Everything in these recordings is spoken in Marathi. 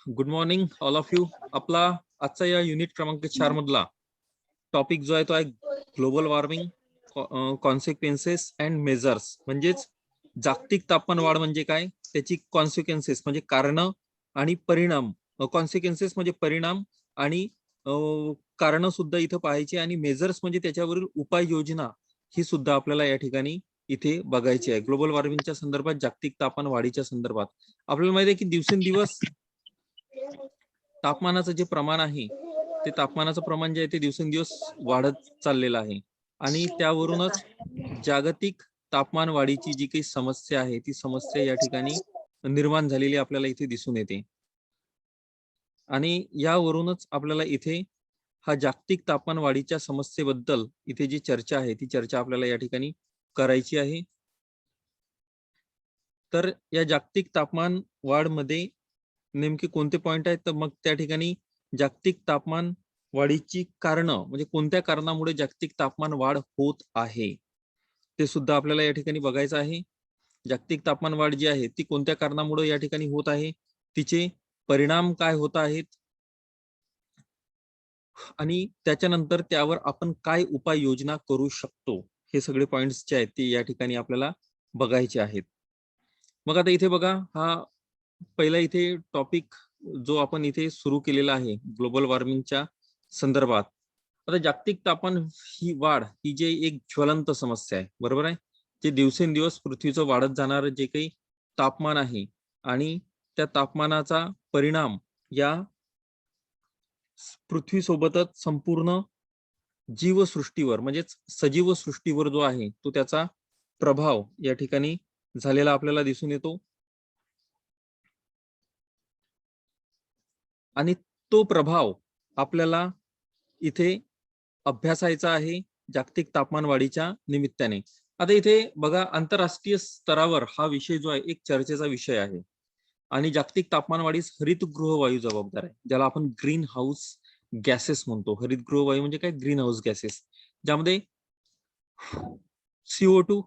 Good morning all of you. आपला आजचा या युनिट क्रमांक 4 मधला टॉपिक जो आहे तो आहे global warming, consequences and measures. म्हणजेच जागतिक तापमान वाढ म्हणजे काय, त्याची कॉन्सिक्वेन्सेस म्हणजे कारण आणि परिणाम. कॉन्सिक्वेन्सेस म्हणजे परिणाम आणि कारण सुद्धा इथं पाहायची, आणि मेजर्स म्हणजे त्याच्यावरील उपाययोजना ही सुद्धा आपल्याला या ठिकाणी इथे बघायची आहे. ग्लोबल वॉर्मिंगच्या संदर्भात, जागतिक तापमान वाढीच्या संदर्भात आपल्याला माहिती आहे की दिवसेंदिवस तापमानाचं जे प्रमाण आहे, ते तापमानाचं प्रमाण जे आहे ते दिवसेंदिवस वाढत चाललेलं आहे. आणि त्यावरूनच जागतिक तापमान वाढीची जी काही समस्या आहे, ती समस्या या ठिकाणी निर्माण झालेली आपल्याला इथे दिसून येते. आणि यावरूनच आपल्याला इथे हा जागतिक तापमान वाढीच्या समस्येबद्दल इथे जी चर्चा आहे, ती चर्चा आपल्याला या ठिकाणी करायची आहे. तर या जागतिक तापमान वाढमध्ये नेमके कोणते पॉइंट आहेत, तर मग त्या ठिकाणी जागतिक तापमान वाढीची कारणं म्हणजे कोणत्या कारणामुळे जागतिक तापमान वाढ होत आहे ते सुद्धा आपल्याला या ठिकाणी बघायचं आहे. जागतिक तापमान वाढ जी आहे ती कोणत्या कारणामुळे या ठिकाणी होत आहे, तिचे परिणाम काय होत आहेत, आणि त्याच्यानंतर त्यावर आपण काय उपाययोजना करू शकतो, हे सगळे पॉइंट्स जे आहेत ते या ठिकाणी आपल्याला बघायचे आहेत. मग आता इथे बघा, हा पहिला इथे टॉपिक जो आपण इथे सुरू केलेला आहे ग्लोबल वॉर्मिंगच्या संदर्भात. आता जागतिक तापमान ही वाढ ही जे एक ज्वलंत समस्या आहे, बरोबर आहे. जे दिवसेंदिवस पृथ्वीचं वाढत जाणारं जे काही तापमान आहे, आणि त्या तापमानाचा परिणाम या पृथ्वीसोबतच संपूर्ण जीवसृष्टीवर म्हणजेच सजीव सृष्टीवर जो आहे तो त्याचा प्रभाव या ठिकाणी झालेला आपल्याला दिसून येतो. आणि तो प्रभाव आपल्याला इथे अभ्यासायचा आहे जागतिक तापमान वाढीच्या निमित्ताने. आता इथे बघा, आंतरराष्ट्रीय स्तरावर हा विषय जो आहे एक चर्चेचा विषय आहे. आणि जागतिक तापमान वाढीस हरितगृह वायू जबाबदार आहे, ज्याला आपण ग्रीन हाऊस गॅसेस म्हणतो. हरितगृह वायू म्हणजे काय, ग्रीन हाऊस गॅसेस, ज्यामध्ये CO2,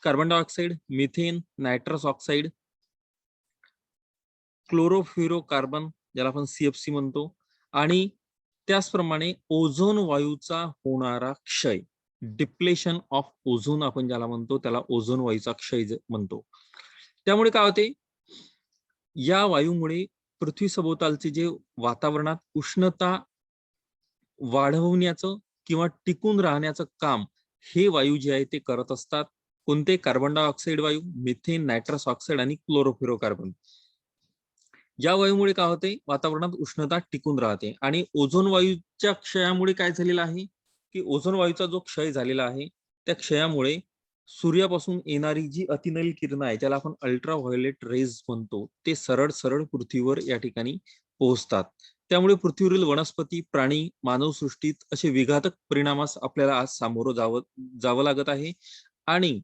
carbon dioxide, methane, nitrous oxide, chlorofluorocarbon ज्याला आपण CFC म्हणतो, आणि त्याचप्रमाणे ओझोन वायूचा होणारा क्षय, डिप्लेशन ऑफ ओझोन आपण ज्याला म्हणतो, त्याला ओझोन वायूचा क्षय म्हणतो. त्यामुळे काय होते, या वायूमुळे पृथ्वी सभोवतालचे जे वातावरणात उष्णता वाढवण्याचं किंवा टिकून राहण्याचं काम हे वायू जे आहे ते करत असतात. कोणते, कार्बन डायऑक्साईड वायू, मिथेन, नायट्रस ऑक्साईड आणि क्लोरोफ्युरोकार्बन. या वायूमुळे काय होते, वातावरणात उष्णता टिकून राहते. आणि ओझोन वायूच्या क्षयामुळे काय झालेलं आहे की ओझोन वायूचा जो क्षय झालेला आहे, त्या क्षयामुळे सूर्यापासून येणारी जी अतिनील किरण आहे, त्याला आपण अल्ट्रा व्हायोलेट रेज म्हणतो, ते सरळ सरळ पृथ्वीवर या ठिकाणी पोहोचतात. त्यामुळे पृथ्वीवरील वनस्पती, प्राणी, मानवसृष्टीत असे विघातक परिणामास आपल्याला आज सामोरं जावं लागत आहे. आणि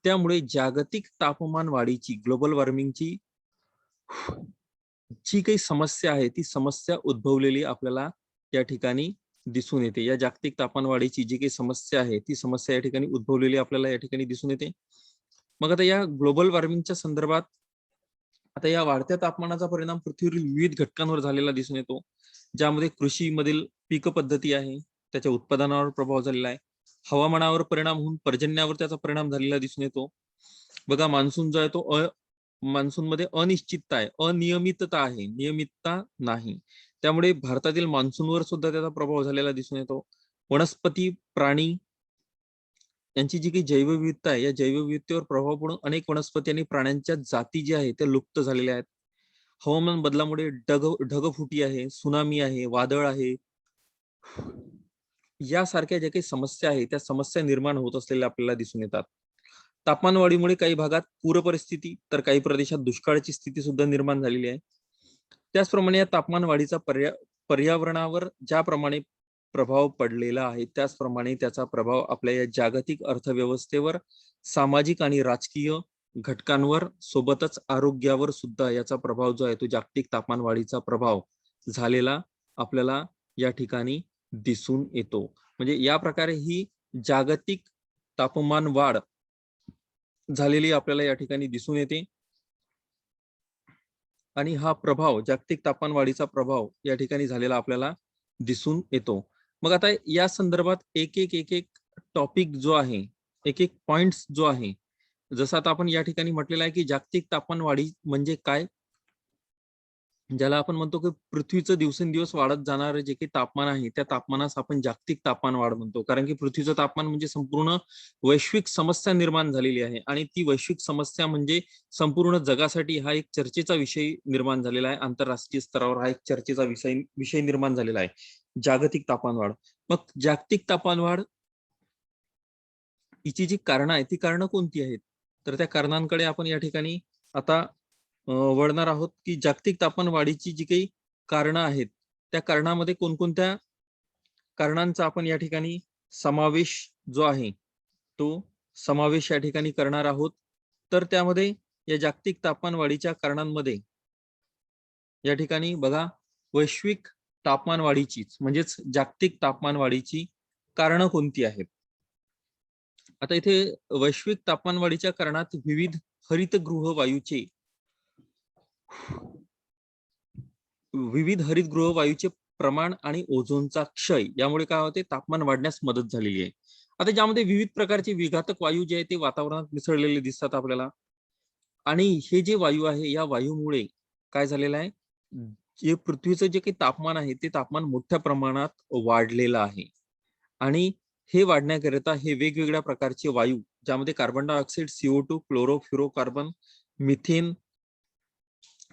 त्यामुळे जागतिक तापमान वाढीची, ग्लोबल वॉर्मिंगची जी काही समस्या आहे, ती समस्या उद्भवलेली आपल्याला या ठिकाणी दिसून येते. या जागतिक तापमान वाढीची जी काही समस्या आहे, ती समस्या या ठिकाणी उद्भवलेली आपल्याला या ठिकाणी दिसून येते. मग आता या ग्लोबल वॉर्मिंगच्या संदर्भात, आता या वाढत्या तापमानाचा परिणाम पृथ्वीवरील विविध घटकांवर झालेला दिसून येतो, ज्यामध्ये कृषीमधील पीक पद्धती आहे, त्याच्या उत्पादनावर प्रभाव झालेला आहे. हवामानावर परिणाम होऊन पर्जन्यावर त्याचा परिणाम झालेला दिसून येतो. बघा, मान्सून जो आहे तो मान्सून मध्ये अनिश्चितता आहे, अनियमितता आहे, नियमितता नाही. त्यामुळे भारतातील मान्सूनवर सुद्धा त्याचा प्रभाव झालेला दिसून येतो. वनस्पती, प्राणी यांची जी काही जैवविविधता आहे, या जैवविविधतेवर प्रभाव पडून अनेक वनस्पती आणि प्राण्यांच्या जाती ज्या आहेत त्या लुप्त झालेल्या आहेत. हवामान बदलामुळे ढगफुटी आहे, सुनामी आहे, वादळ आहे, यासारख्या ज्या काही समस्या आहेत त्या समस्या निर्माण होत असलेल्या आपल्याला दिसून येतात. तापमानवाढीमुळे काही भागात पूर परिस्थिती, तर काही प्रदेशात दुष्काळाची स्थिती सुद्धा निर्माण झालेली आहे. त्याचप्रमाणे या तापमान वाढीचा पर्यावरणावर ज्याप्रमाणे प्रभाव पडलेला आहे, त्याचप्रमाणे त्याचा प्रभाव आपल्या या जागतिक अर्थव्यवस्थेवर, सामाजिक आणि राजकीय घटकांवर, सोबतच आरोग्यावर सुद्धा याचा प्रभाव जो आहे तो जागतिक तापमान वाढीचा प्रभाव झालेला आपल्याला या ठिकाणी दिसून येतो. म्हणजे या प्रकारे ही जागतिक तापमान वाढ झालेली आपल्याला या ठिकाणी दिसून येते. आणि हा प्रभाव, जागतिक तापमानवाढीचा प्रभाव या ठिकाणी झालेला आपल्याला दिसून येतो. मग आता या संदर्भात एक एक टॉपिक जो आहे, एक एक पॉइंट्स जो आहे, जसं आता आपण या ठिकाणी म्हटलेलं आहे की जागतिक तापमानवाढी म्हणजे काय, ज्याला आपण म्हणतो की पृथ्वीचं दिवसेंदिवस वाढत जाणारे जे काही तापमान आहे त्या तापमानास आपण जागतिक तापमान वाढ म्हणतो. कारण की पृथ्वीचं तापमान म्हणजे संपूर्ण वैश्विक समस्या निर्माण झालेली आहे आणि ती वैश्विक समस्या म्हणजे संपूर्ण जगासाठी हा एक चर्चेचा विषय निर्माण झालेला आहे. आंतरराष्ट्रीय स्तरावर हा एक चर्चेचा विषय निर्माण झालेला आहे, जागतिक तापमानवाढ. मग जागतिक तापमानवाढ हिची जी कारणं आहेत ती कारणं कोणती आहेत, तर त्या कारणांकडे आपण या ठिकाणी आता वळणार आहोत की जागतिक तापमानवाढीची जी काही कारणं आहेत त्या कारणामध्ये कोणकोणत्या कारणांचा आपण या ठिकाणी समावेश जो आहे तो समावेश या ठिकाणी करणार आहोत. तर त्यामध्ये या जागतिक तापमानवाढीच्या कारणांमध्ये या ठिकाणी बघा, वैश्विक तापमानवाढीचीच म्हणजेच जागतिक तापमानवाढीची कारणं कोणती आहेत. आता इथे वैश्विक तापमानवाढीच्या कारणात विविध हरितगृह वायूचे प्रमाण आणि ओझोनचा क्षय यामुळे काय होते, तापमान वाढण्यास मदत झालेली आहे. आता ज्यामध्ये विविध प्रकारचे विघातक वायू जे आहेत ते वातावरणात मिसळलेले दिसतात आपल्याला. आणि हे जे वायू आहे या वायूमुळे काय झालेलं आहे, जे पृथ्वीचं जे काही तापमान आहे ते तापमान मोठ्या प्रमाणात वाढलेलं आहे. आणि हे वाढण्याकरिता हे वेगवेगळ्या प्रकारचे वायू, ज्यामध्ये carbon dioxide, CO2, chlorofluorocarbon, methane,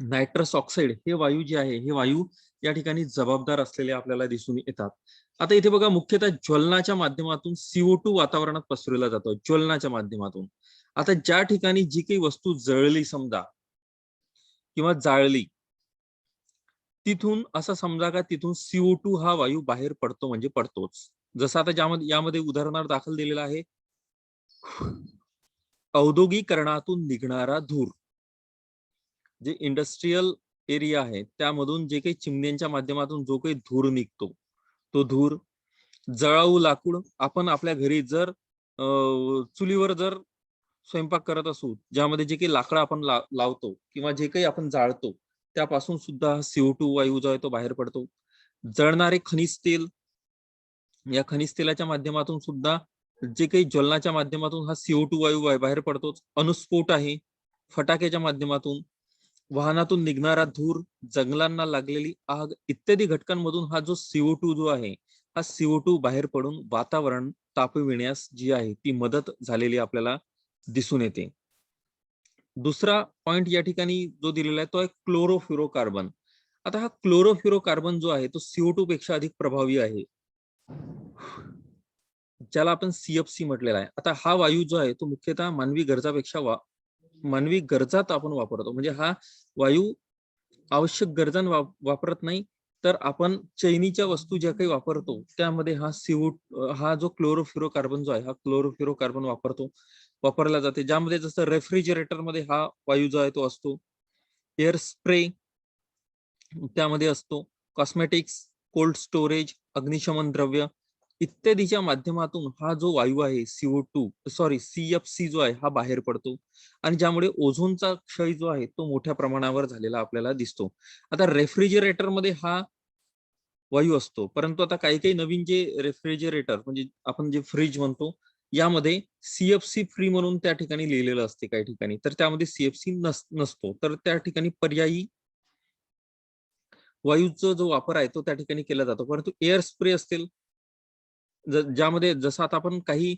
nitrous oxide हे वायू जे आहे हे वायू या ठिकाणी जबाबदार असलेले आपल्याला दिसून येतात. आता इथे बघा, मुख्यतः ज्वलनाच्या माध्यमातून CO2 वातावरणात पसरवला जातो, ज्वलनाच्या माध्यमातून. आता ज्या ठिकाणी जी काही वस्तू जळली समजा किंवा जाळली, तिथून असं समजा का तिथून CO2 हा वायू बाहेर पडतो म्हणजे पडतोच. जसं आता यामध्ये उदाहरणार्थ दाखल दिलेला आहे, औद्योगिकरणातून निघणारा धूर, जे इंडस्ट्रियल एरिया आहे त्यामधून जे काही चिमण्यांच्या माध्यमातून जो काही धूर निघतो, तो धूर, जळाऊ लाकूड, आपण आपल्या घरी जर चुलीवर जर स्वयंपाक करत असू, ज्यामध्ये जे काही लाकडं आपण लावतो किंवा जे काही आपण जाळतो त्यापासून सुद्धा CO2 वायू जो आहे तो बाहेर पडतो. जळणारे खनिज तेल, या खनिज तेलाच्या माध्यमातून सुद्धा जे काही ज्वलनाच्या माध्यमातून हा CO2 वायू बाहेर पडतोच. अनुस्फोट आहे, फटाक्याच्या माध्यमातून, वाहनातून निघणारा धूर, जंगलांना लागलेली आग इत्यादी घटकांमधून हा जो CO2 जो आहे हा CO2 बाहेर पडून वातावरण तापविण्यास जी आहे ती मदत झालेली आपल्याला दिसून येते. दुसरा पॉइंट या ठिकाणी जो दिलेला आहे तो आहे क्लोरोफ्लोरोकार्बन. आता हा क्लोरोफ्लोरोकार्बन जो आहे तो CO2 पेक्षा अधिक प्रभावी आहे, ज्याला आपण CFC म्हटलेला आहे. आता हा वायू जो आहे तो मुख्यतः मानवी गरजात आपण वापरतो. म्हणजे हा वायू आवश्यक गरजां वापरत नाही, तर आपण चैनीच्या वस्तू ज्या काही वापरतो त्यामध्ये हा जो क्लोरोफ्लोरोकार्बन जो आहे हा क्लोरोफ्लोरोकार्बन वापरला जाते. ज्यामध्ये जसं रेफ्रिजरेटर मध्ये हा वायू जो आहे तो असतो, एअर स्प्रे त्यामध्ये असतो, कॉस्मेटिक्स, कोल्ड स्टोरेज, अग्निशमन द्रव्य इत्यादीच्या माध्यमातून हा जो वायू आहे CFC जो आहे हा बाहेर पडतो आणि ज्यामुळे ओझोनचा क्षय जो आहे तो मोठ्या प्रमाणावर झालेला आपल्याला दिसतो. आता रेफ्रिजरेटर मध्ये हा वायू असतो, परंतु आता काही काही नवीन जे रेफ्रिजरेटर म्हणजे आपण जे फ्रीज म्हणतो यामध्ये CFC फ्री म्हणून त्या ठिकाणी लिहिलेलं असते काही ठिकाणी, तर त्यामध्ये CFC नसतो. तर त्या ठिकाणी पर्यायी वायूचा जो वापर आहे तो त्या ठिकाणी केला जातो. परंतु एअर स्प्रे असतील, ज्यामध्ये जसं आता आपण काही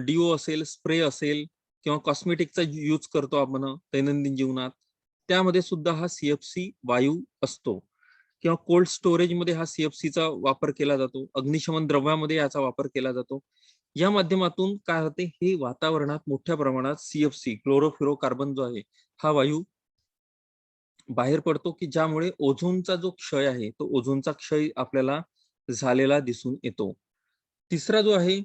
डिओ असेल, स्प्रे असेल किंवा कॉस्मेटिकचा यूज करतो आपण दैनंदिन जीवनात, त्यामध्ये सुद्धा हा CFC वायू असतो. किंवा कोल्ड स्टोरेज मध्ये हा CFCचा वापर केला जातो, अग्निशमन द्रव्यामध्ये याचा वापर केला जातो. या माध्यमातून काय होते, हे वातावरणात मोठ्या प्रमाणात CFC क्लोरोफ्लोरोकार्बन जो आहे हा वायू बाहेर पडतो, की ज्यामुळे ओझोनचा जो क्षय आहे तो ओझोनचा क्षय आपल्याला झालेला दिसून येतो. तिसरा जो आहे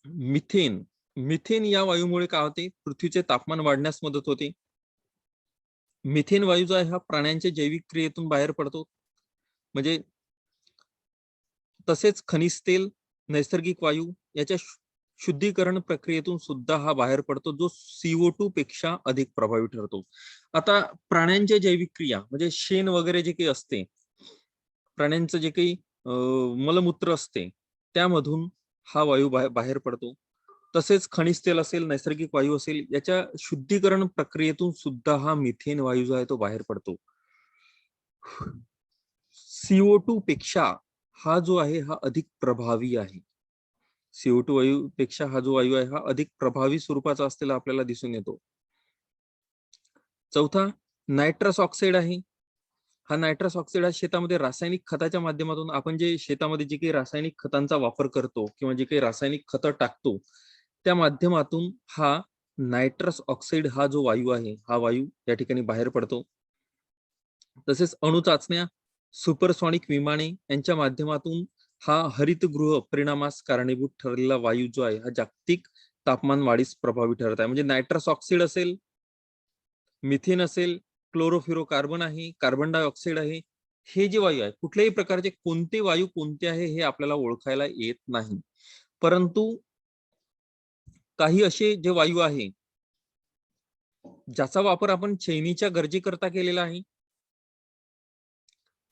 मिथेन. मिथेन या वायूमुळे काय होते, पृथ्वीचे तापमान वाढण्यास मदत होते. मिथेन वायू जो आहे हा प्राण्यांच्या जैविक क्रियेतून बाहेर पडतो. तसेच खनिज तेल, नैसर्गिक वायू याच्या शुद्धीकरण प्रक्रियेतून सुद्धा हा बाहेर पडतो, जो CO2 पेक्षा अधिक प्रभावी ठरतो. आता प्राण्यांच्या जैविक क्रिया म्हणजे शेण वगैरे जे काही असते, प्राण्यांचं जे काही मलमूत्र असते, त्यामधून हा वायू बाहेर पडतो. तसेच खनिज तेल असेल, नैसर्गिक वायू असेल, याच्या शुद्धीकरण प्रक्रियेतून सुद्धा हा मिथेन वायू जो आहे तो बाहेर पडतो. CO2 पेक्षा हा जो आहे हा अधिक प्रभावी आहे. CO2 वायू पेक्षा हा जो वायू आहे हा अधिक प्रभावी स्वरूपाचा असलेला आपल्याला दिसून येतो. चौथा नायट्रस ऑक्साईड आहे. हा नायट्रस ऑक्साईड हा शेतामध्ये रासायनिक खताच्या माध्यमातून आपण जे शेतामध्ये जे काही रासायनिक खतांचा वापर करतो किंवा जे काही रासायनिक खतं टाकतो, त्या माध्यमातून हा नायट्रस ऑक्साईड हा जो वायू आहे हा वायू या ठिकाणी बाहेर पडतो. तसेच अणु चाचण्या, सुपरसॉनिक विमाने यांच्या माध्यमातून हा हरितगृह परिणामास कारणीभूत ठरलेला वायू जो आहे हा जागतिक तापमान वाढीस प्रभावी ठरत आहे. म्हणजे नायट्रस ऑक्साईड असेल, मिथेन असेल, क्लोरोफ्लोरोकार्बन आहे, कार्बन डायऑक्साईड आहे, हे जे वायू आहे कुठल्याही प्रकारचे कोणते वायू कोणते आहे हे आपल्याला ओळखायला येत नाही. परंतु काही असे जे वायू आहे ज्याचा वापर आपण चैनीच्या गरजेकरता केलेला आहे.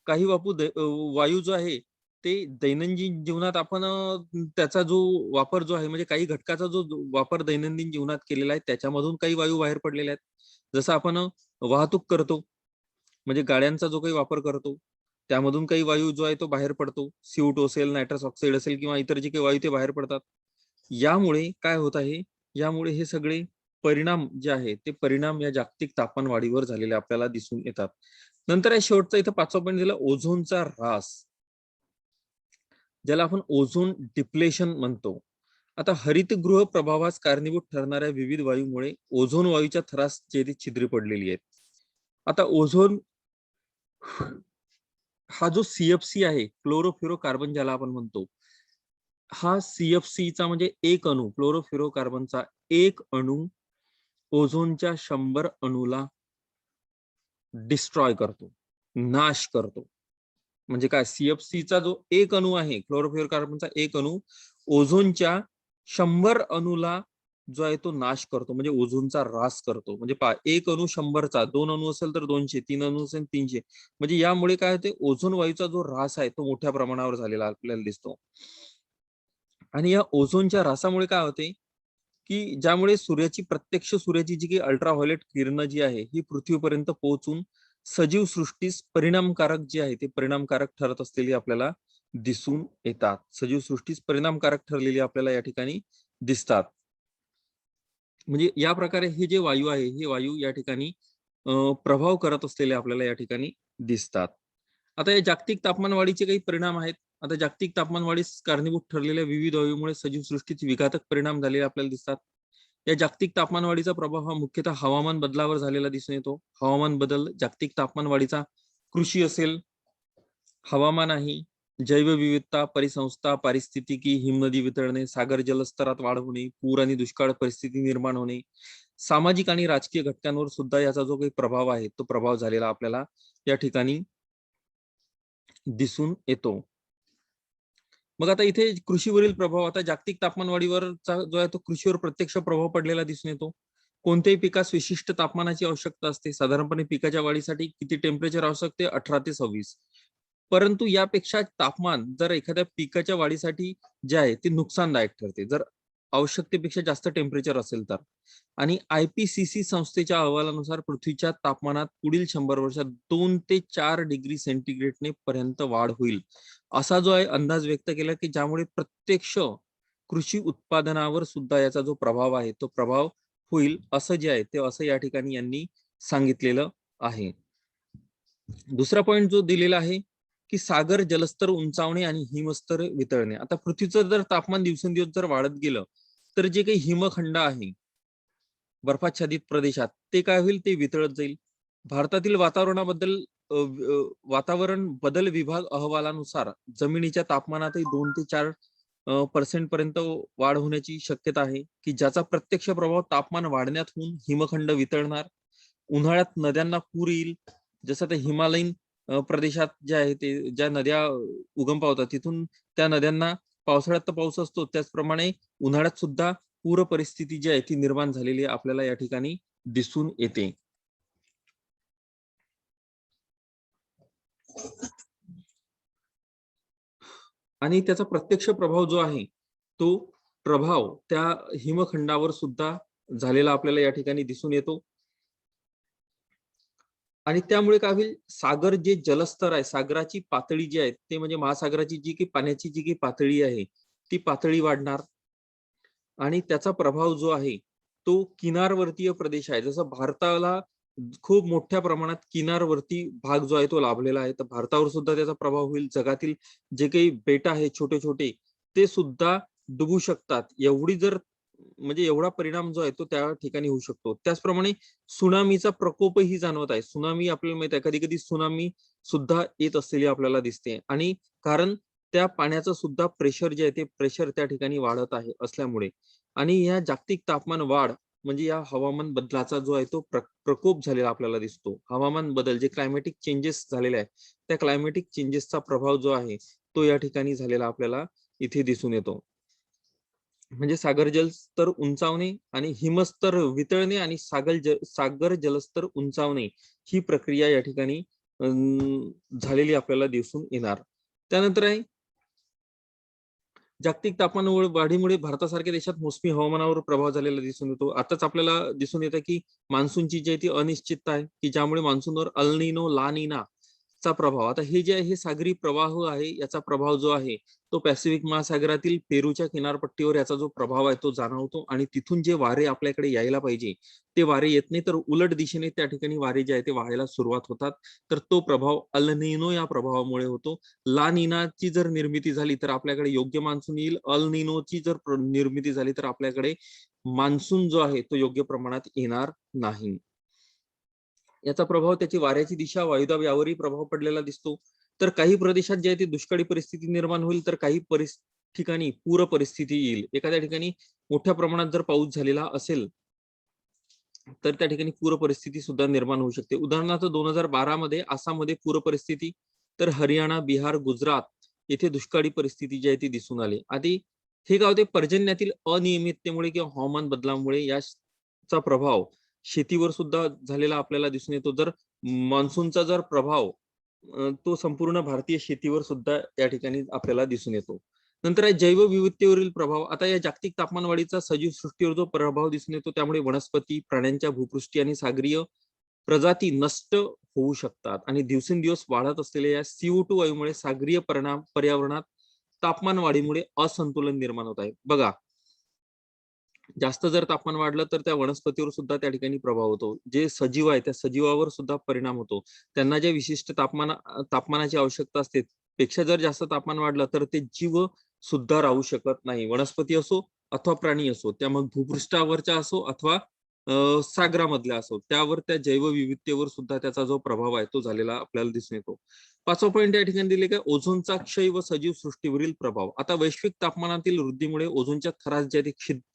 काही वायू जो आहे ते दैनंदिन जीवनात आपण त्याचा जो वापर जो आहे म्हणजे काही घटकाचा जो वापर दैनंदिन जीवनात केलेला आहे त्याच्यामधून काही वायू बाहेर पडलेले आहेत. जसं आपण वाहतूक करतो म्हणजे गाड्यांचा जो काही वापर करतो त्यामधून काही वायू जो आहे तो बाहेर पडतो. CO2 असेल, नायट्रस ऑक्साईड असेल किंवा इतर जे काही वायू ते बाहेर पडतात. यामुळे काय होत आहे, यामुळे हे सगळे परिणाम जे आहे ते परिणाम या जागतिक तापमान वाढीवर झालेले आपल्याला दिसून येतात. नंतर या शेवटचा इथं 5वा पॉईंट दिला ओझोनचा ऱ्हास, ज्याला आपण ओझोन डिप्लेशन म्हणतो. आता हरितगृह प्रभावास कारणीभूत ठरणाऱ्या विविध वायूमुळे ओझोन वायूच्या थरास जे छिद्रे पडलेली आहेत. आता ओझोन हा जो CFC आहे, क्लोरोफ्लोरोकार्बन ज्याला आपण म्हणतो, हा CFC चा म्हणजे एक अणू, क्लोरोफ्लोरोकार्बनचा एक अणू ओझोनच्या 100 अणूला डिस्ट्रॉय करतो, नाश करतो. म्हणजे काय, CFC चा जो एक अणू आहे, क्लोरोफ्लोरोकार्बनचा एक अणू ओझोनच्या 100 अणूला जो आहे तो नाश करतो, म्हणजे ओझोनचा ऱ्हास करतो. म्हणजे एक अणू 100चा, 2 अणू असेल तर 200, 3 अणू असेल 300. म्हणजे यामुळे काय होते, ओझोन वायूचा जो ऱ्हास आहे तो मोठ्या प्रमाणावर झालेला आपल्याला दिसतो. आणि या ओझोनच्या ऱ्हासामुळे काय होते, की ज्यामुळे सूर्याची जी काही अल्ट्राव्हायोलेट किरण जी आहे ही पृथ्वीपर्यंत पोहोचून सजीव सृष्टीस परिणामकारक जे आहे ते परिणामकारक ठरत असलेली आपल्याला दिसून येतात. सजीव सृष्टीस परिणामकारक ठरलेली आपल्याला या ठिकाणी दिसतात. म्हणजे या प्रकारे हे जे वायू आहे हे वायू या ठिकाणी प्रभाव करत असलेले आपल्याला या ठिकाणी दिसतात. आता या जागतिक तापमान वाढीचे काही परिणाम आहेत. आता जागतिक तापमान वाढीस कारणीभूत ठरलेल्या विविध वायूमुळे सजीव सृष्टीत विघातक परिणाम झालेले आपल्याला दिसतात. या जागतिक तापमान वाढीचा प्रभाव हा मुख्यतः हवामान बदलावर झालेला दिसून येतो. हवामान बदल जागतिक तापमान वाढीचा कृषी असेल, हवामान आहे, जैवविविधता, परिसंस्था, पारिस्थितिकी, हिमनदी वितळणे, सागर जलस्तरात वाढ होणे, पूर आणि दुष्काळ परिस्थिती निर्माण होणे, सामाजिक आणि राजकीय घटकांवर सुद्धा याचा जो काही प्रभाव आहे तो प्रभाव झालेला आपल्याला या ठिकाणी दिसून येतो. मग आता इथे कृषीवरील प्रभाव, आता जागतिक तापमान वाढीवरचा जो आहे तो कृषीवर प्रत्यक्ष प्रभाव पडलेला दिसून येतो. कोणत्याही पिकास विशिष्ट तापमानाची आवश्यकता असते. साधारणपणे पिकाच्या वाढीसाठी किती टेम्परेचर आवश्यक ते 18 ते 26. परंतु यापेक्षा तापमान जर एखाद्या पिकाच्या वाढीसाठी जे आहे ते नुकसानदायक ठरते जर आवश्यकतेपेक्षा जास्त टेम्परेचर असेल तर. आणि IPCC संस्थेच्या अहवालानुसार पृथ्वीच्या तापमानात पुढील 100 वर्षात 2 ते 4 डिग्री सेंटीग्रेडने पर्यंत वाढ होईल, असा जो आहे अंदाज व्यक्त केला, की ज्यामुळे प्रत्यक्ष कृषी उत्पादनावर सुद्धा याचा जो प्रभाव आहे तो प्रभाव होईल, असं जे आहे ते असं या ठिकाणी यांनी सांगितलेलं आहे. दुसरा पॉइंट जो दिलेला आहे की सागर जलस्तर उंचावणे आणि हिमस्तर वितळणे. आता पृथ्वीचं जर तापमान दिवसेंदिवस जर वाढत गेलं तर जे काही हिमखंड आहे बर्फाच्छादित प्रदेशात ते काय होईल, ते वितळत जाईल. भारतातील वातावरण बदल विभाग अहवालानुसार जमिनीच्या तापमानातही 2 ते 4% पर्यंत वाढ होण्याची शक्यता आहे, की ज्याचा प्रत्यक्ष प्रभाव तापमान वाढण्यात होऊन हिमखंड वितळणार. उन्हाळ्यात नद्यांना पूर येईल. जसं ते हिमालयीन प्रदेशात जे आहे ते ज्या नद्या उगम पावतात तिथून त्या नद्यांना पावसाळ्यात तर पाऊस असतो, त्याचप्रमाणे उन्हाळ्यात सुद्धा पूर परिस्थिती जी आहे ती निर्माण झालेली आपल्याला या ठिकाणी दिसून येते. आणि त्याचा प्रत्यक्ष प्रभाव जो आहे तो प्रभाव त्या हिमखंडावर सुद्धा झालेला आपल्याला या ठिकाणी दिसून येतो. आणि त्यामुळे काय होईल, सागर जे जलस्तर आहे, सागराची पातळी जी आहे ते म्हणजे महासागराची जी काही पाण्याची जी काही पातळी आहे ती पातळी वाढणार. आणि त्याचा प्रभाव जो आहे तो किनारवर्तीय प्रदेश आहे. जसं भारताला खूप मोठ्या प्रमाणात किनारवर्ती भाग जो आहे तो लाभलेला आहे, तर भारतावर सुद्धा त्याचा प्रभाव होईल. जगातील जे काही बेट आहे छोटे छोटे ते सुद्धा डुबू शकतात. एवढी जर म्हणजे एवढा परिणाम जो आहे तो त्या ठिकाणी होऊ शकतो. त्याचप्रमाणे सुनामीचा प्रकोपही जाणवत आहे. सुनामी आपल्याला माहित आहे, कधी कधी सुनामी सुद्धा येत असलेली आपल्याला दिसते. आणि कारण त्या पाण्याचं सुद्धा प्रेशर जे आहे ते प्रेशर त्या ठिकाणी वाढत आहे असल्यामुळे. आणि या जागतिक तापमान वाढ म्हणजे या हवामान बदलाचा जो आहे तो प्रकोप झालेला आपल्याला दिसतो. हवामान बदल जे क्लायमॅटिक चेंजेस झालेले आहेत, त्या क्लायमॅटिक चेंजेसचा प्रभाव जो आहे तो या ठिकाणी झालेला आपल्याला इथे दिसून येतो. म्हणजे सागर जलस्तर उंचावणे आणि हिमस्तर वितळणे आणि सागर जलस्तर उंचावणे ही प्रक्रिया या ठिकाणी झालेली आपल्याला दिसून येणार. त्यानंतर आहे जागतिक तापमान वाढीमुळे भारतासारख्या देशात मोसमी हवामानावर प्रभाव झालेला दिसून येतो. आताच आपल्याला दिसून येतं की मान्सूनची जी आहे ती अनिश्चितता आहे, की ज्यामुळे मान्सूनवर अल निनो ला निना चा प्रभाव. आता हे जे आहे हे सागरी प्रवाह आहे, याचा प्रभाव जो आहे तो पॅसिफिक महासागरातील पेरूच्या किनारपट्टीवर याचा जो प्रभाव आहे तो जाणवतो. आणि तिथून जे वारे आपल्याकडे यायला पाहिजे ते वारे येत नाही, तर उलट दिशेने त्या ठिकाणी वारे जे आहे ते वाहायला सुरुवात होतात. तर तो प्रभाव अल निनो या प्रभावामुळे होतो. ला निनाची जर निर्मिती झाली तर आपल्याकडे योग्य मान्सून येईल. अल निनोची जर निर्मिती झाली तर आपल्याकडे मान्सून जो आहे तो योग्य प्रमाणात येणार नाही. याचा प्रभाव त्याची वाऱ्याची दिशा, वायुदाब यावरही प्रभाव पडलेला दिसतो. तर काही प्रदेशात जे आहे ती दुष्काळी परिस्थिती निर्माण होईल, तर काही ठिकाणी पूर परिस्थिती येईल. एखाद्या ठिकाणी मोठ्या प्रमाणात जर पाऊस झालेला असेल तर त्या ठिकाणी पूर परिस्थिती सुद्धा निर्माण होऊ शकते. उदाहरणार्थ 2012 मध्ये आसाममध्ये पूर परिस्थिती, तर हरियाणा, बिहार, गुजरात येथे दुष्काळी परिस्थिती जी आहे ती दिसून आली. आधी हे काय होते, पर्जन्यातील अनियमिततेमुळे किंवा हवामान बदलामुळे याचा प्रभाव शेतीवर सुद्धा झालेला आपल्याला दिसून येतो. जर मान्सूनचा जर प्रभाव तो संपूर्ण भारतीय शेतीवर सुद्धा या ठिकाणी आपल्याला दिसून येतो. नंतर आहे जैवविविधतेवरील प्रभाव. आता या जागतिक तापमानवाढीचा सजीव सृष्टीवर जो प्रभाव दिसून येतो त्यामुळे वनस्पती, प्राण्यांच्या भूपृष्ठी आणि सागरीय प्रजाती नष्ट होऊ शकतात. आणि दिवसेंदिवस वाढत असलेल्या या CO2 वायूमुळे सागरीय पर्यावरणात तापमान वाढीमुळे असंतुलन निर्माण होत आहे. बघा, जास्त जर तापमान वाढलं तर त्या वनस्पतीवर सुद्धा त्या ठिकाणी प्रभाव होतो. जे सजीव आहे त्या सजीवावर सुद्धा परिणाम होतो. त्यांना जे विशिष्ट तापमानाची आवश्यकता असते पेक्षा जर जास्त तापमान वाढलं तर ते जीव सुद्धा राहू शकत नाही. वनस्पती असो अथवा प्राणी असो, त्या मग भूपृष्ठावरच्या असो अथवा सागरामधल्या असो, त्यावर त्या जैवविविधतेवर सुद्धा त्याचा जो प्रभाव आहे तो झालेला आपल्याला दिसून येतो. 5वा पॉईंट या ठिकाणी दिले काय, ओझोनचा क्षय व सजीव सृष्टीवरील प्रभाव. आता वैश्विक तापमानातील वृद्धीमुळे ओझोनच्या थरात जे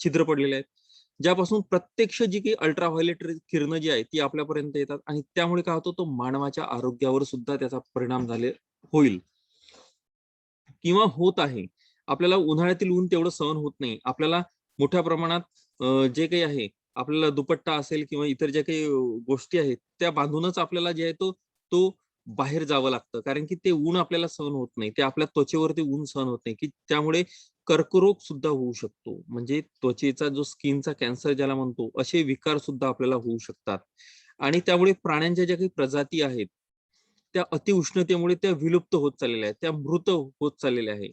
छिद्र पडलेले आहेत, ज्यापासून प्रत्यक्ष जी काही अल्ट्राव्हायोलेट किरणं जी आहे ती आपल्यापर्यंत येतात. आणि त्यामुळे काय होतं, तो मानवाच्या आरोग्यावर सुद्धा त्याचा परिणाम होईल किंवा होत आहे. आपल्याला उन्हाळ्यातील ऊन तेवढं सहन होत नाही. आपल्याला मोठ्या प्रमाणात जे काही आहे, आपल्याला दुपट्टा असेल किंवा इतर ज्या काही गोष्टी आहेत त्या बांधूनच आपल्याला जे आहे तो बाहेर जावं लागतं. कारण की ते ऊन आपल्याला सहन होत नाही. ते आपल्या त्वचेवरती ऊन सहन होत नाही, की त्यामुळे कर्करोग सुद्धा होऊ शकतो. म्हणजे त्वचेचा जो स्किनचा कॅन्सर ज्याला म्हणतो, असे विकार सुद्धा आपल्याला होऊ शकतात. आणि त्यामुळे प्राण्यांच्या ज्या काही प्रजाती आहेत त्या अतिउष्णतेमुळे त्या विलुप्त होत चाललेल्या आहेत, त्या मृत होत चाललेल्या आहेत.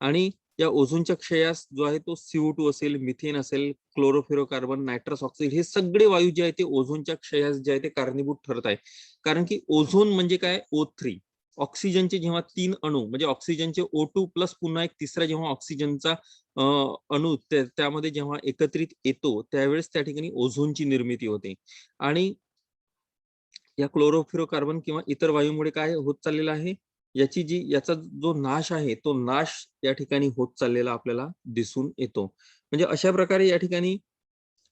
आणि या ओझोनच्या क्षयास जो आहे तो CO2 असेल, मिथेन असेल, क्लोरोफ्लोरोकार्बन, नायट्रस ऑक्साईड हे सगळे वायू जे आहे ते ओझोनच्या क्षयास जे आहे ते कारणीभूत ठरत आहे. कारण की ओझोन म्हणजे काय, O3. ऑक्सिजनचे जेव्हा 3 अणू म्हणजे ऑक्सिजनचे O2 प्लस पुन्हा एक तिसरा जेव्हा ऑक्सिजनचा अणू त्यामध्ये जेव्हा एकत्रित येतो त्यावेळेस त्या ठिकाणी ओझोनची निर्मिती होते. आणि या क्लोरोफ्लोरोकार्बन किंवा इतर वायूमुळे काय होत चाललेलं आहे, याचा जो नाश आहे तो नाश या ठिकाणी होत चाललेला आपल्याला दिसून येतो. म्हणजे अशा प्रकारे या ठिकाणी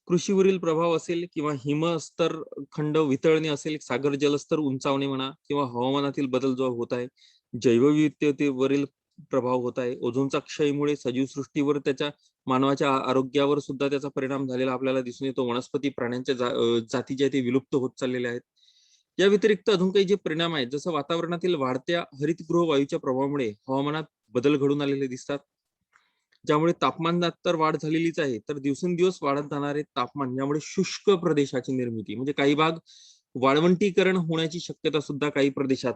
कृषीवरील प्रभाव असेल किंवा हिमस्तर खंड वितळणे असेल, सागर जलस्तर उंचावणे म्हणा किंवा हवामानातील बदल जो होत आहे, जैवविविधतेवरील प्रभाव होत आहे. ओझोनचा क्षयमुळे सजीव सृष्टीवर, त्याच्या मानवाच्या आरोग्यावर सुद्धा त्याचा परिणाम झालेला आपल्याला दिसून येतो. वनस्पती प्राण्यांच्या जाती ज्या ते विलुप्त होत चाललेल्या आहेत. या व्यतिरिक्त अजून काही जे परिणाम आहेत, जसं वातावरणातील वाढत्या हरितगृह वायूच्या प्रभावामुळे हवामानात बदल घडून आलेले दिसतात, ज्यामुळे तापमानात तर वाढ झालेलीच आहे, तर दिवसेंदिवस वाढत जाणारे तापमान यामुळे शुष्क प्रदेशाची निर्मिती, म्हणजे काही भाग वाळवंटीकरण होण्याची शक्यता सुद्धा काही प्रदेशात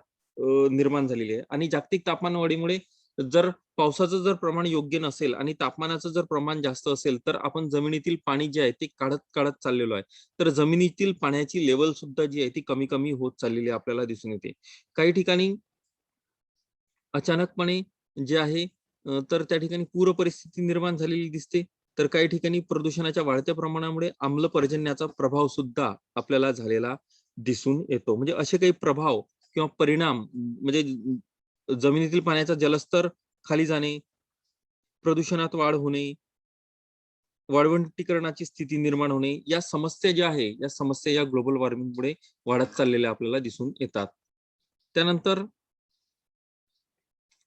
निर्माण झालेली आहे. आणि जागतिक तापमान वाढीमुळे जर पावसाचं जर प्रमाण योग्य नसेल आणि तापमानाचं जर प्रमाण जास्त असेल, तर आपण जमिनीतील पाणी जे आहे ते काढत काढत चाललेलो आहे. तर जमिनीतील पाण्याची लेवल सुद्धा जी आहे ती कमी कमी होत चाललेली आपल्याला दिसून येते. काही ठिकाणी अचानकपणे जे आहे तर त्या ठिकाणी पूर परिस्थिती निर्माण झालेली दिसते. तर काही ठिकाणी प्रदूषणाच्या वाढत्या प्रमाणामुळे आम्ल पर्जन्याचा प्रभाव सुद्धा आपल्याला झालेला दिसून येतो. म्हणजे असे काही प्रभाव किंवा परिणाम, म्हणजे जमिनीतील पाण्याचा जलस्तर खाली जाणे, प्रदूषणात वाढ होणे, वाळवंटीकरणाची स्थिती निर्माण होणे, या समस्या ज्या आहे, या समस्या या ग्लोबल वॉर्मिंगमुळे वाढत चाललेल्या आपल्याला दिसून येतात. त्यानंतर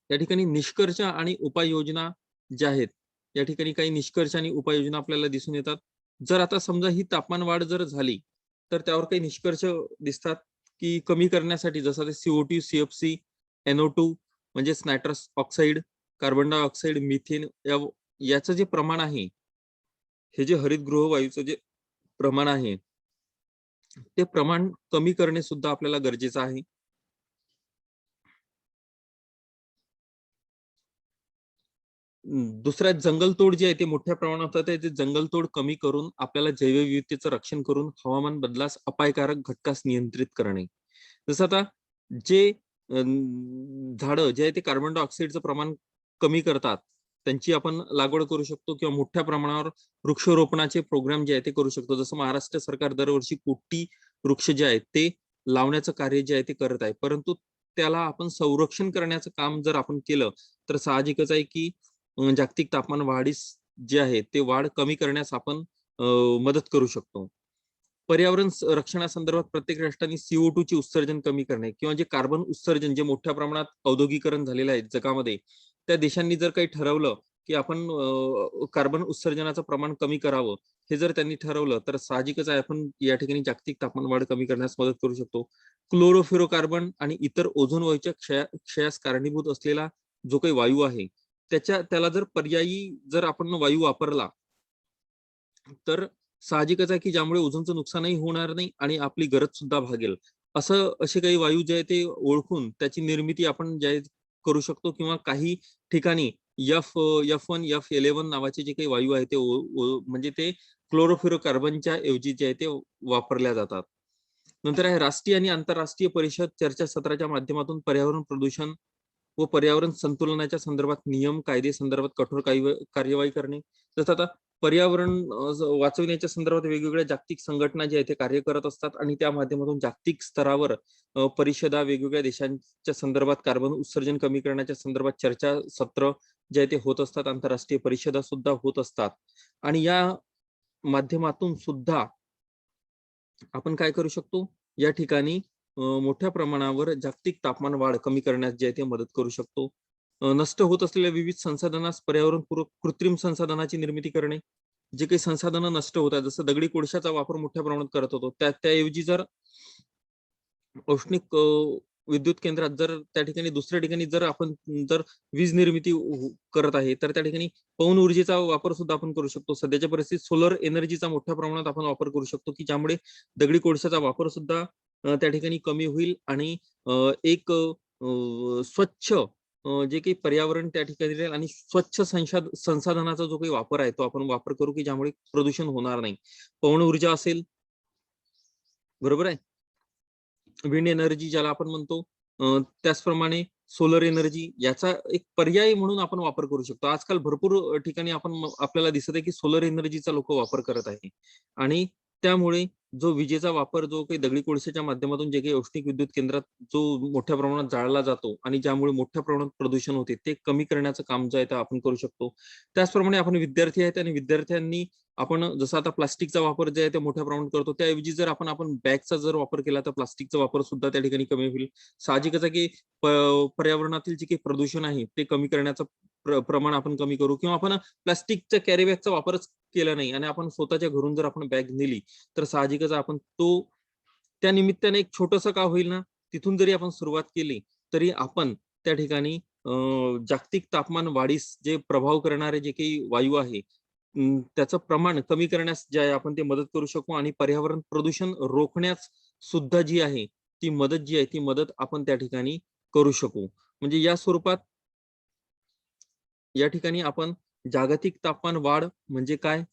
या ठिकाणी निष्कर्ष आणि उपाययोजना ज्या आहेत, या ठिकाणी काही निष्कर्ष आणि उपाययोजना आपल्याला दिसून येतात. जर आता समजा ही तापमान वाढ जर झाली, तर त्यावर काही निष्कर्ष दिसतात की कमी करण्यासाठी, जसं ते CO2, CFC, NO2 म्हणजे nitrous oxide, carbon dioxide, methane, याचं जे प्रमाण आहे, हे जे हरितगृह वायूचं जे प्रमाण आहे, ते प्रमाण कमी करणे सुद्धा आपल्याला गरजेचं आहे. दुसऱ्या जंगलतोड जी आहे ते मोठ्या प्रमाणात होत आहे. ते जंगलतोड कमी करून आपल्याला जैवविविधतेचं रक्षण करून हवामान बदलास अपायकारक घटकास नियंत्रित करणे. जसं आता जे झाडं जे आहे ते कार्बन डायऑक्साईडचं प्रमाण कमी करतात, त्यांची आपण लागवड करू शकतो किंवा मोठ्या प्रमाणावर वृक्षारोपणाचे प्रोग्राम जे आहे ते करू शकतो. जसं महाराष्ट्र सरकार दरवर्षी कोटी वृक्ष जे आहेत ते लावण्याचं कार्य जे आहे ते करत आहे. परंतु त्याला आपण संरक्षण करण्याचं काम जर आपण केलं, तर साहजिकच आहे की जागतिक तापमान वाढीस जे आहे ते वाढ कमी करण्यास आपण मदत करू शकतो. पर्यावरण रक्षणासंदर्भात प्रत्येक राष्ट्राने CO2 ची उत्सर्जन कमी करणे किंवा जे कार्बन उत्सर्जन जे मोठ्या प्रमाणात औद्योगिकरण झालेलं आहे जगामध्ये, त्या देशांनी जर काही ठरवलं की आपण कार्बन उत्सर्जनाचं प्रमाण कमी करावं, हे जर त्यांनी ठरवलं, तर साहजिकच आहे आपण या ठिकाणी जागतिक तापमान वाढ कमी करण्यास मदत करू शकतो. क्लोरोफ्लोरोकार्बन आणि इतर ओझोन वायूच्या क्षयास कारणीभूत असलेला जो काही वायू आहे, त्याला जर पर्यायी जर आपण वायू वापरला, तर साहजिकच आहे की ज्यामुळे ओझोनचं नुकसानही होणार नाही आणि आपली गरज सुद्धा भागेल. असे काही वायू जे आहे ते ओळखून त्याची निर्मिती आपण जे करू शकतो, किंवा काही ठिकाणी F1, F11 नावाचे जे काही वायू आहे ते म्हणजे ते क्लोरोफ्लोरोकार्बनच्या ऐवजी जे आहे ते वापरल्या जातात. नंतर आहे राष्ट्रीय आणि आंतरराष्ट्रीय परिषद चर्चासत्राच्या माध्यमातून पर्यावरण प्रदूषण व पर्यावरण संतुलनाच्या संदर्भात नियम कायदे संदर्भात कठोर कार्यवाही करणे. जसं आता पर्यावरण वाचवण्याच्या संदर्भात वेगवेगळ्या जागतिक संघटना जे आहेत ते कार्य करत असतात आणि त्या माध्यमातून जागतिक स्तरावर परिषदा वेगवेगळ्या देशांच्या संदर्भात कार्बन उत्सर्जन कमी करण्याच्या संदर्भात चर्चा सत्र जे आहे ते होत असतात. आंतरराष्ट्रीय परिषदा सुद्धा होत असतात आणि या माध्यमातून सुद्धा आपण काय करू शकतो, या ठिकाणी मोठ्या प्रमाणावर जागतिक तापमान वाढ कमी करण्यास जे आहे ते मदत करू शकतो. नष्ट होत असलेल्या विविध संसाधनास पर्यावरणपूरक कृत्रिम संसाधनाची निर्मिती करणे. जे काही संसाधनं नष्ट होतात, जसं दगडी कोळशाचा वापर मोठ्या प्रमाणात करत होतो, त्याऐवजी जर औष्णिक विद्युत केंद्रात जर त्या ठिकाणी दुसऱ्या ठिकाणी जर आपण जर वीज निर्मिती करत आहे, तर त्या ठिकाणी पवन ऊर्जेचा वापर सुद्धा आपण करू शकतो. सध्याच्या परिस्थितीत सोलर एनर्जीचा मोठ्या प्रमाणात आपण वापर करू शकतो, की ज्यामुळे दगडी कोळशाचा वापर सुद्धा त्या ठिकाणी कमी होईल आणि एक स्वच्छ जे काही पर्यावरण त्या ठिकाणी राहील आणि स्वच्छ संसाधनाचा जो काही वापर आहे तो आपण वापर करू, की ज्यामुळे प्रदूषण होणार नाही. पवन ऊर्जा असेल, बरोबर आहे, विंड एनर्जी ज्याला आपण म्हणतो, त्याचप्रमाणे सोलर एनर्जी याचा एक पर्याय म्हणून आपण वापर करू शकतो. आजकाल भरपूर ठिकाणी आपल्याला दिसत आहे की सोलर एनर्जीचा लोक वापर करत आहे आणि त्यामुळे जो विजेचा वापर जो काही दगडी कोळशाच्या माध्यमातून जे काही औष्णिक विद्युत केंद्रात जो मोठ्या प्रमाणात जाळला जातो आणि ज्यामुळे मोठ्या प्रमाणात प्रदूषण होते, ते कमी करण्याचं काम जे आहे ते आपण करू शकतो. त्याचप्रमाणे आपण विद्यार्थी आहेत आणि विद्यार्थ्यांनी आपण जसं आता प्लास्टिकचा वापर जे आहे ते मोठ्या प्रमाणात करतो, त्याऐवजी जर आपण बॅगचा जर वापर केला तर प्लास्टिकचा वापर सुद्धा त्या ठिकाणी कमी होईल. साहजिकच आहे की पर्यावरणातील जे काही प्रदूषण आहे ते कमी करण्याचं प्रमाण आपण कमी करू, किंवा आपण प्लास्टिकच्या कॅरी बॅगचा वापरच केला नाही आणि आपण स्वतःच्या घरून जर आपण बॅग नेली तर साहजिकच आपण त्या निमित्ताने एक छोटंसं का होईल ना, तिथून जरी आपण सुरुवात केली तरी आपण त्या ठिकाणी जागतिक तापमान वाढीस जे प्रभाव करणारे जे काही वायू आहे त्याचं प्रमाण कमी करण्यास जे आहे आपण ते मदत करू शकू, आणि पर्यावरण प्रदूषण रोखण्यास सुद्धा जी आहे ती मदत आपण त्या ठिकाणी करू शकू. म्हणजे या स्वरूपात या ठिकाणी आपण जागतिक तापमान वाढ म्हणजे काय,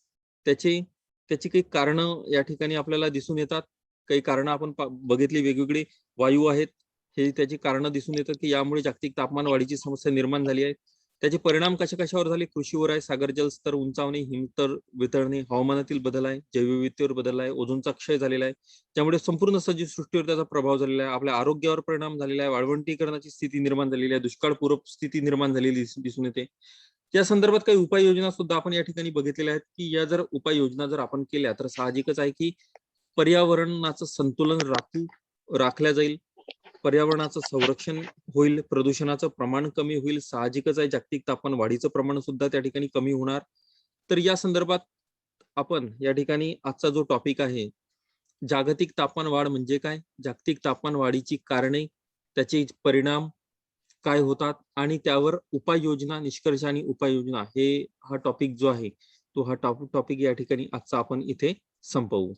त्याची त्याची काही कारणं या ठिकाणी आपल्याला दिसून येतात. काही कारणं आपण बघितली, वेगवेगळी वायू आहेत. हे त्याची कारणं दिसून येतात की यामुळे जागतिक तापमान वाढीची समस्या निर्माण झाली आहे. त्याचे परिणाम कशावर झाले? कृषीवर आहे, सागर जलस्तर उंचावणे, हिमतर वितळणे, हवामानातील बदल आहे, जैवविविधतेवर बदल आहे, ओझोनचा क्षय झालेला आहे. त्यामुळे संपूर्ण सजीव सृष्टीवर त्याचा प्रभाव झालेला आहे. आपल्या आरोग्यावर परिणाम झालेला आहे, वाळवंटीकरणाची स्थिती निर्माण झालेली आहे, दुष्काळपूर्व स्थिती निर्माण झालेली दिसून येते. या संदर्भात काही उपाययोजना सुद्धा आपण या ठिकाणी बघितलेल्या आहेत की या जर उपाययोजना जर आपण केल्या तर साहजिकच आहे की पर्यावरणाचं संतुलन राखल्या जाईल, पर्यावरणाचं संरक्षण होईल, प्रदूषणाचं प्रमाण कमी होईल, साहजिकच आहे जागतिक तापमान वाढीचं प्रमाण सुद्धा त्या ठिकाणी कमी होणार. तर या संदर्भात आपण या ठिकाणी आजचा जो टॉपिक आहे, जागतिक तापमान वाढ म्हणजे काय, जागतिक तापमान वाढीची कारणे, त्याचे परिणाम काय होतात आणि त्यावर उपाययोजना, निष्कर्ष आणि उपाययोजना, हा टॉपिक जो आहे तो हा टॉपिक या ठिकाणी आजचा आपण इथे संपवू.